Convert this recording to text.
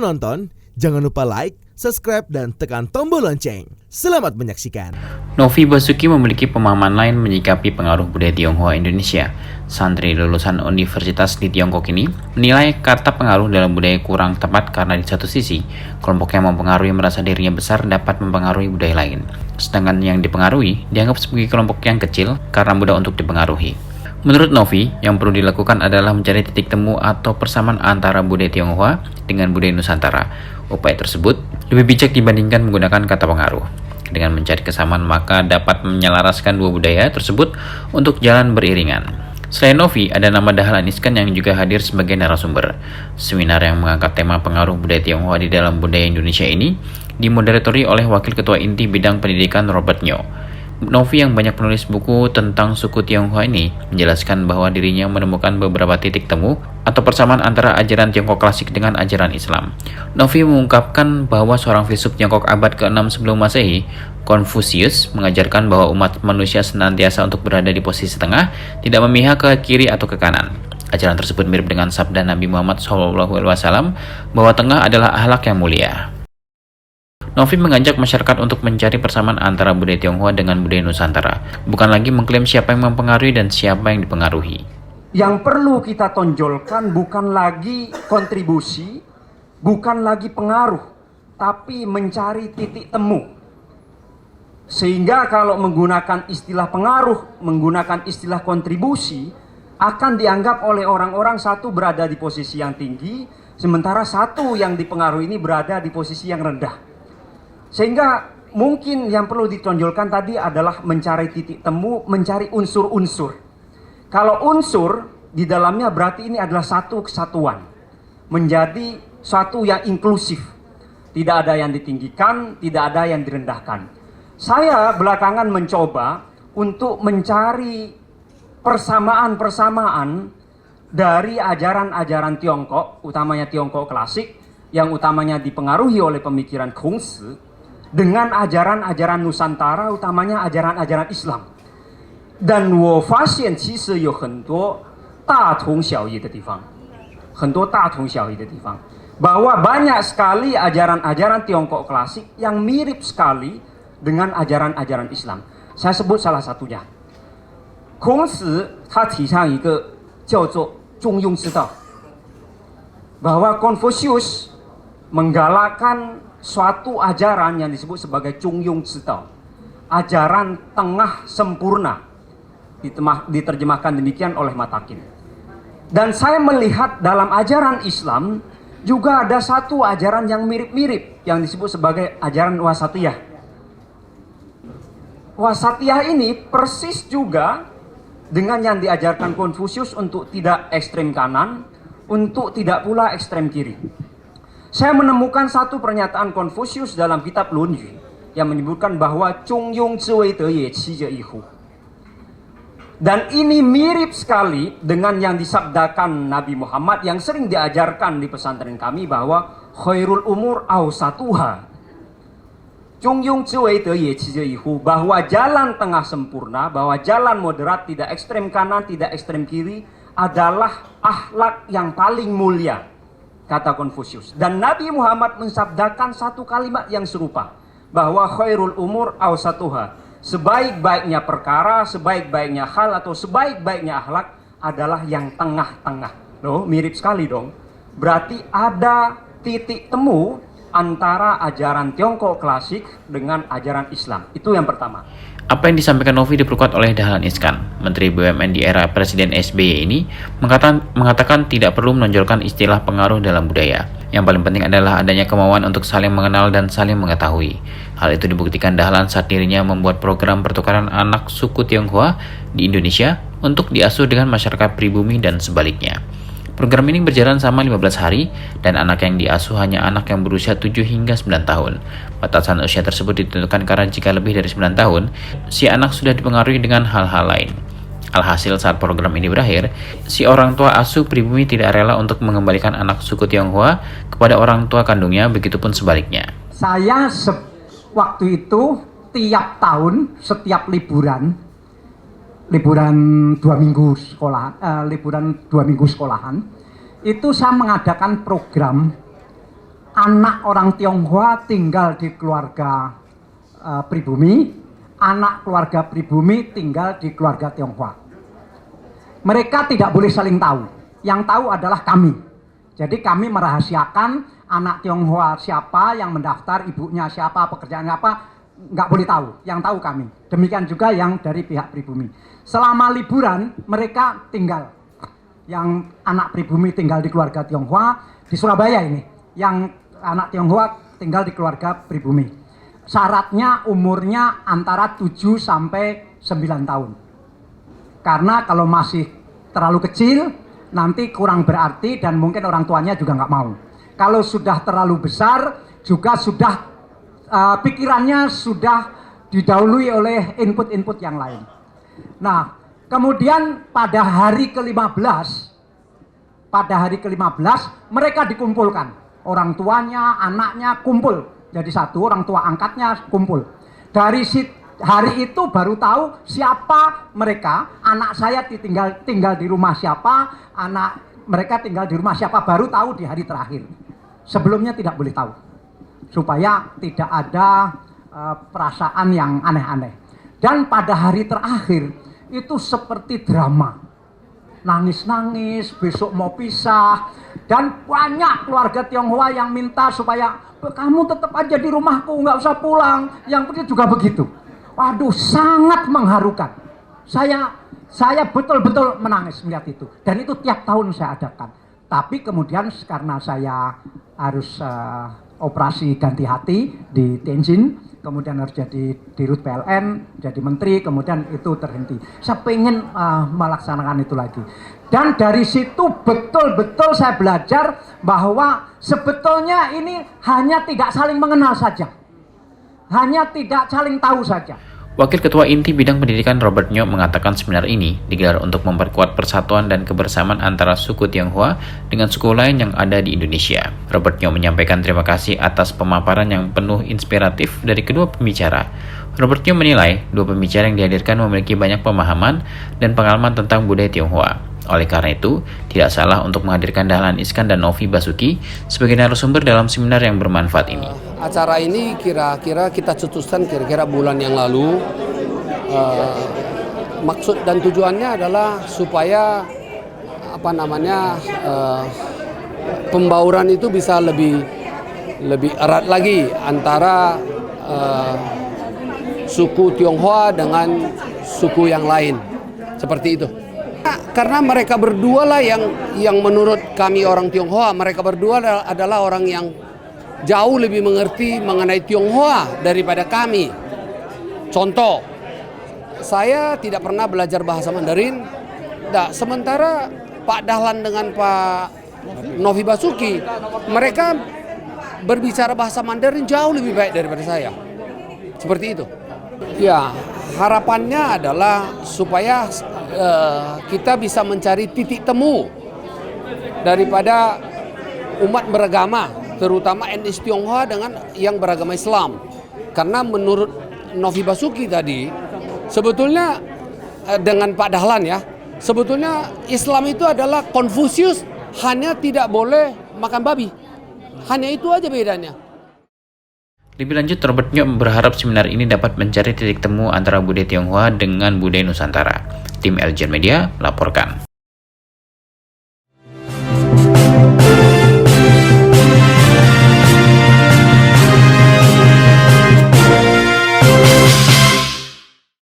menonton, jangan lupa like, subscribe, dan tekan tombol lonceng. Selamat menyaksikan. Novi Basuki memiliki pemahaman lain menyikapi pengaruh budaya Tionghoa Indonesia. Santri lulusan universitas di Tiongkok ini menilai kata pengaruh dalam budaya kurang tepat karena di satu sisi, kelompok yang mempengaruhi merasa dirinya besar dapat mempengaruhi budaya lain. Sedangkan yang dipengaruhi dianggap sebagai kelompok yang kecil karena mudah untuk dipengaruhi. Menurut Novi, yang perlu dilakukan adalah mencari titik temu atau persamaan antara budaya Tionghoa dengan budaya Nusantara. Upaya tersebut lebih bijak dibandingkan menggunakan kata pengaruh. Dengan mencari kesamaan maka dapat menyelaraskan dua budaya tersebut untuk jalan beriringan. Selain Novi, ada nama Dahlan Iskan yang juga hadir sebagai narasumber. Seminar yang mengangkat tema pengaruh budaya Tionghoa di dalam budaya Indonesia ini dimoderatori oleh Wakil Ketua Inti Bidang Pendidikan Robert Nyo. Novi yang banyak menulis buku tentang suku Tionghoa ini menjelaskan bahwa dirinya menemukan beberapa titik temu atau persamaan antara ajaran Tiongkok klasik dengan ajaran Islam. Novi mengungkapkan bahwa seorang filsuf Tiongkok abad ke-6 sebelum Masehi, Confucius, mengajarkan bahwa umat manusia senantiasa untuk berada di posisi tengah, tidak memihak ke kiri atau ke kanan. Ajaran tersebut mirip dengan sabda Nabi Muhammad SAW bahwa tengah adalah akhlak yang mulia. Novi mengajak masyarakat untuk mencari persamaan antara budaya Tionghoa dengan budaya Nusantara, bukan lagi mengklaim siapa yang mempengaruhi dan siapa yang dipengaruhi. Yang perlu kita tonjolkan bukan lagi kontribusi, bukan lagi pengaruh, tapi mencari titik temu. Sehingga kalau menggunakan istilah pengaruh, menggunakan istilah kontribusi, akan dianggap oleh orang-orang satu berada di posisi yang tinggi, sementara satu yang dipengaruhi ini berada di posisi yang rendah. Sehingga mungkin yang perlu ditonjolkan tadi adalah mencari titik temu, mencari unsur-unsur. Kalau unsur di dalamnya berarti ini adalah satu kesatuan, menjadi satu yang inklusif. Tidak ada yang ditinggikan, tidak ada yang direndahkan. Saya belakangan mencoba untuk mencari persamaan-persamaan dari ajaran-ajaran Tiongkok, utamanya Tiongkok klasik, yang utamanya dipengaruhi oleh pemikiran Kongsi, dengan ajaran-ajaran Nusantara, utamanya ajaran-ajaran Islam. Dan 我发现其实有很多大同小异的地方，很多大同小异的地方， bahwa banyak sekali ajaran-ajaran Tiongkok klasik yang mirip sekali dengan ajaran-ajaran Islam. Saya sebut salah satunya. 孔子他提倡一个叫做中庸之道， bahwa Confucius menggalakkan suatu ajaran yang disebut sebagai Chungyung Zidao, ajaran tengah sempurna, diterjemahkan demikian oleh Matakin. Dan saya melihat dalam ajaran Islam juga ada satu ajaran yang mirip-mirip yang disebut sebagai ajaran Wasatiyah. Wasatiyah ini persis juga dengan yang diajarkan Confucius untuk tidak ekstrem kanan, untuk tidak pula ekstrem kiri. Saya menemukan satu pernyataan Confucius dalam kitab Lun Yu yang menyebutkan bahwa Chung Yung Zhiwei De Ye Qi Zhe Yi Hu. Dan ini mirip sekali dengan yang disabdakan Nabi Muhammad yang sering diajarkan di pesantren kami bahwa khairul umur awsatuha. Chung Yung Zhiwei De Ye Qi Zhe Yi Hu, bahwa jalan tengah sempurna, bahwa jalan moderat, tidak ekstrem kanan, tidak ekstrem kiri, adalah akhlak yang paling mulia, kata Confucius. Dan Nabi Muhammad mensabdakan satu kalimat yang serupa, bahwa khairul umur awsatuha, sebaik-baiknya perkara, sebaik-baiknya hal atau sebaik-baiknya akhlak adalah yang tengah-tengah. Loh, mirip sekali dong. Berarti ada titik temu antara ajaran Tiongkok klasik dengan ajaran Islam. Itu yang pertama. Apa yang disampaikan Novi diperkuat oleh Dahlan Iskan, Menteri BUMN di era Presiden SBY ini, mengatakan tidak perlu menonjolkan istilah pengaruh dalam budaya. Yang paling penting adalah adanya kemauan untuk saling mengenal dan saling mengetahui. Hal itu dibuktikan Dahlan saat dirinya membuat program pertukaran anak suku Tionghoa di Indonesia untuk diasuh dengan masyarakat pribumi dan sebaliknya. Program ini berjalan selama 15 hari dan anak yang diasuh hanya anak yang berusia 7 hingga 9 tahun. Batasan usia tersebut ditentukan karena jika lebih dari 9 tahun, si anak sudah dipengaruhi dengan hal-hal lain. Alhasil saat program ini berakhir, si orang tua asuh pribumi tidak rela untuk mengembalikan anak suku Tionghoa kepada orang tua kandungnya, begitupun sebaliknya. Saya waktu itu tiap tahun, setiap liburan 2 minggu sekolah, liburan 2 minggu sekolahan, itu saya mengadakan program anak orang Tionghoa tinggal di keluarga pribumi, anak keluarga pribumi tinggal di keluarga Tionghoa. Mereka tidak boleh saling tahu. Yang tahu adalah kami. Jadi kami merahasiakan anak Tionghoa siapa yang mendaftar, ibunya siapa, pekerjaan apa, nggak boleh tahu. Yang tahu kami. Demikian juga yang dari pihak pribumi. Selama liburan mereka tinggal. Yang anak pribumi tinggal di keluarga Tionghoa di Surabaya ini. Yang anak Tionghoa tinggal di keluarga pribumi. Syaratnya umurnya antara 7 sampai 9 tahun. Karena kalau masih terlalu kecil, nanti kurang berarti dan mungkin orang tuanya juga nggak mau. Kalau sudah terlalu besar, juga sudah pikirannya sudah didahului oleh input-input yang lain. Nah, kemudian pada hari ke-15, mereka dikumpulkan. Orang tuanya, anaknya kumpul. Jadi satu, orang tua angkatnya kumpul. Dari hari itu baru tahu siapa mereka, anak saya tinggal di rumah siapa, anak mereka tinggal di rumah siapa, baru tahu di hari terakhir. Sebelumnya tidak boleh tahu. Supaya tidak ada perasaan yang aneh-aneh. Dan pada hari terakhir itu seperti drama. Nangis-nangis, besok mau pisah. Dan banyak keluarga Tionghoa yang minta supaya kamu tetap aja di rumahku, nggak usah pulang. Yang kedua juga begitu. Waduh, sangat mengharukan. Saya betul-betul menangis melihat itu. Dan itu tiap tahun saya adakan. Tapi kemudian karena saya harus operasi ganti hati di Tianjin, kemudian harus jadi dirut PLN, jadi menteri, kemudian itu terhenti. Saya pengen melaksanakan itu lagi. Dan dari situ betul-betul saya belajar bahwa sebetulnya ini hanya tidak saling mengenal saja. Hanya tidak saling tahu saja. Wakil Ketua Inti Bidang Pendidikan Robert Nyo mengatakan seminar ini digelar untuk memperkuat persatuan dan kebersamaan antara suku Tionghoa dengan suku lain yang ada di Indonesia. Robert Nyo menyampaikan terima kasih atas pemaparan yang penuh inspiratif dari kedua pembicara. Robert Nyo menilai dua pembicara yang dihadirkan memiliki banyak pemahaman dan pengalaman tentang budaya Tionghoa. Oleh karena itu, tidak salah untuk menghadirkan Dahlan Iskan dan Novi Basuki sebagai narasumber dalam seminar yang bermanfaat ini. Acara ini kira-kira kita cetuskan kira-kira bulan yang lalu. Maksud dan tujuannya adalah supaya pembauran itu bisa lebih erat lagi antara suku Tionghoa dengan suku yang lain, seperti itu. Karena mereka berdua lah yang menurut kami orang Tionghoa, mereka berdua adalah orang yang jauh lebih mengerti mengenai Tionghoa daripada kami. Contoh, saya tidak pernah belajar bahasa Mandarin. Sementara Pak Dahlan dengan Pak Novi Basuki, mereka berbicara bahasa Mandarin jauh lebih baik daripada saya. Seperti itu. Ya, harapannya adalah supaya kita bisa mencari titik temu daripada umat beragama, terutama etnis Tionghoa dengan yang beragama Islam. Karena menurut Novi Basuki tadi, sebetulnya dengan Pak Dahlan ya, sebetulnya Islam itu adalah Konfusius, hanya tidak boleh makan babi. Hanya itu aja bedanya. Lebih lanjut, Robert Nyo berharap seminar ini dapat mencari titik temu antara budaya Tionghoa dengan budaya Nusantara. Tim Eljan Media melaporkan.